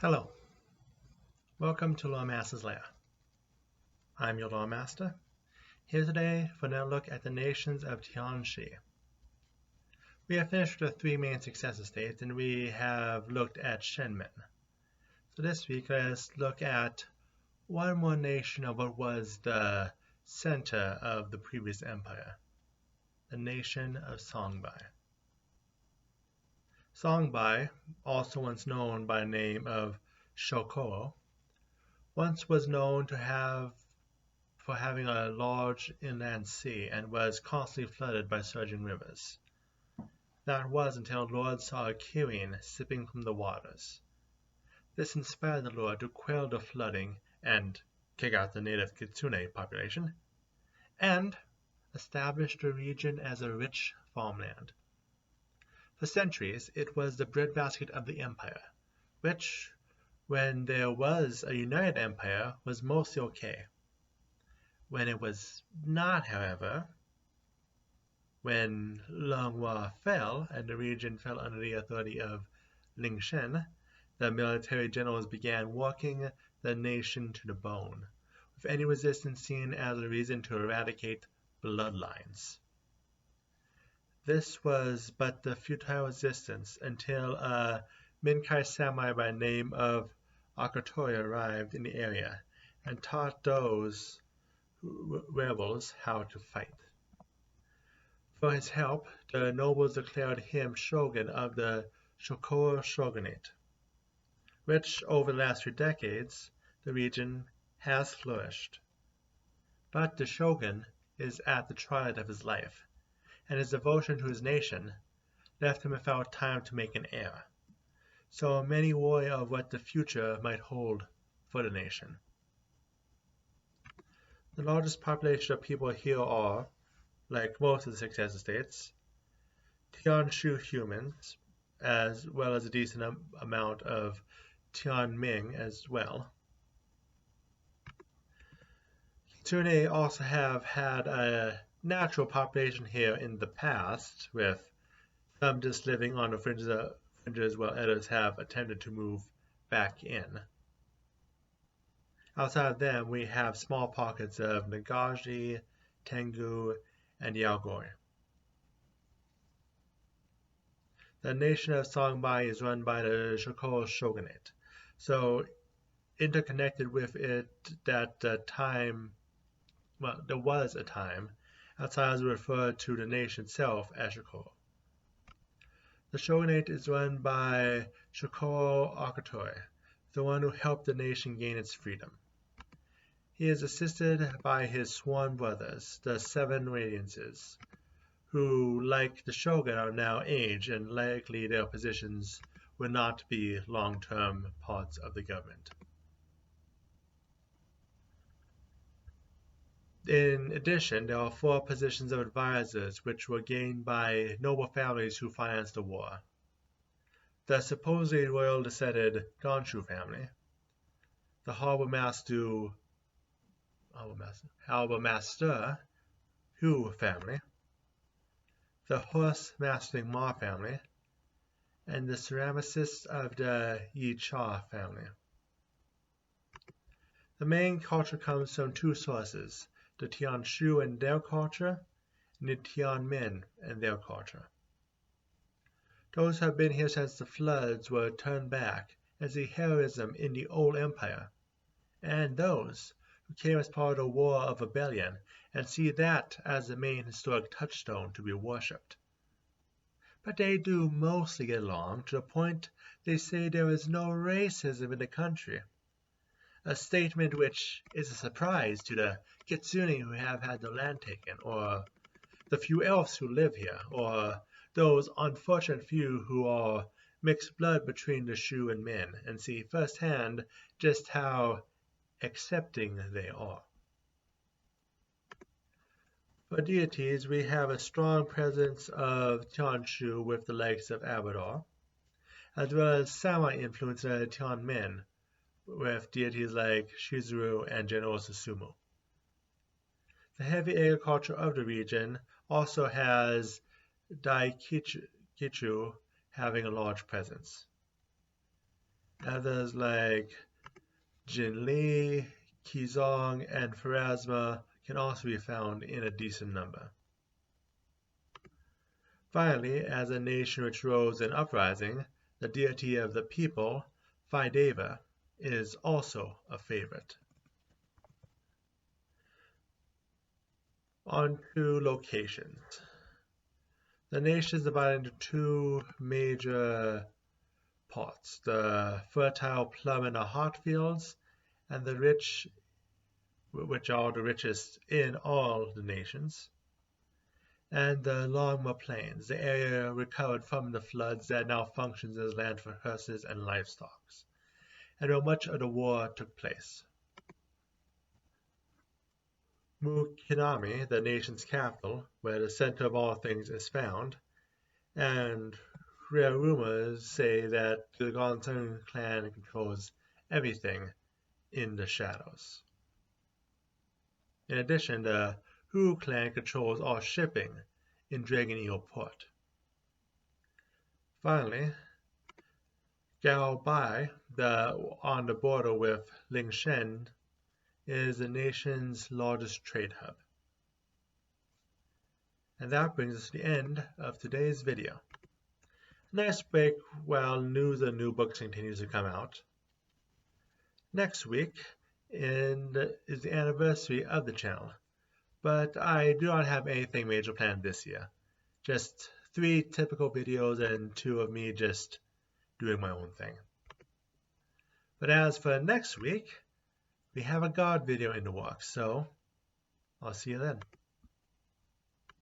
Hello, welcome to Loremaster's Lair. I'm your Loremaster, here today for another look at the nations of Tianxi. We have finished with the three main successor states and we have looked at Shenmen. So this week let's look at one more nation of what was the center of the previous empire, the nation of Songbei. Songbei, also once known by the name of Shokoro, once was known to have for having a large inland sea and was constantly flooded by surging rivers. That was until the Lord saw a Kirin sipping from the waters. This inspired the Lord to quell the flooding and kick out the native Kitsune population, and established the region as a rich farmland. For centuries, it was the breadbasket of the empire, which, when there was a united empire, was mostly okay. When it was not, however, when Longhua fell and the region fell under the authority of Lingshen, the military generals began working the nation to the bone, with any resistance seen as a reason to eradicate bloodlines. This was but the futile resistance until a Minkai samurai by the name of Akatori arrived in the area and taught those rebels how to fight. For his help, the nobles declared him shogun of the Shokoro shogunate, which over the last 3 decades, the region has flourished. But the shogun is at the twilight of his life, and his devotion to his nation left him without time to make an heir. So many worry of what the future might hold for the nation. The largest population of people here are, like most of the successor states, Tianshu humans, as well as a decent amount of Tianming as well. Kitsune also have had a natural population here in the past, with some just living on the fringes while others have attempted to move back in. Outside of them, we have small pockets of Nagaji, Tengu, and Yaogori. The nation of Songbei is run by the Shokoro shogunate, so interconnected with it that there was a time, outsiders refer to the nation itself as Shokoro. The shogunate is run by Shokoro Akatori, the one who helped the nation gain its freedom. He is assisted by his sworn brothers, the Seven Radiances, who, like the shogun, are now aged and likely their positions will not be long-term parts of the government. In addition, there are 4 positions of advisors which were gained by noble families who financed the war. The supposedly royal descended Gonshu family, the Harbormaster Hu family, the horse mastering Ma family, and the ceramicist of the Yi Cha family. The main culture comes from 2 sources, the Tianshu and their culture, and the Tianmen and their culture. Those who have been here since the floods were turned back and see heroism in the old empire, and those who came as part of the War of Rebellion and see that as the main historic touchstone to be worshipped. But they do mostly get along to the point they say there is no racism in the country, a statement which is a surprise to the Kitsune who have had their land taken, or the few elves who live here, or those unfortunate few who are mixed blood between the Shu and Min, and see firsthand just how accepting they are. For deities, we have a strong presence of Tianshu with the likes of Abadar, as well as samurai influence in the Tianmen, with deities like Shizuru and General Susumu. The heavy agriculture of the region also has Daikichu having a large presence. Others like Jinli, Qizong, and Pharasma can also be found in a decent number. Finally, as a nation which rose in uprising, the deity of the people, Phaideva, is also a favorite. On to locations. The nation is divided into two major parts: the fertile plum and hot fields, and the rich, which are the richest in all the nations, and the Longma Plains, the area recovered from the floods that now functions as land for horses and livestock, and where much of the war took place. Mukinami, the nation's capital, where the center of all things is found, and rare rumors say that the Gonsun clan controls everything in the shadows. In addition, the Hu clan controls all shipping in Dragon Eel Port. Finally, Gaobai, on the border with Lingshen, is the nation's largest trade hub. And that brings us to the end of today's video. Nice break while news of new books continues to come out. Next week is the anniversary of the channel, but I do not have anything major planned this year. Just 3 typical videos and 2 of me just doing my own thing. But as for next week, we have a God video in the works, so I'll see you then.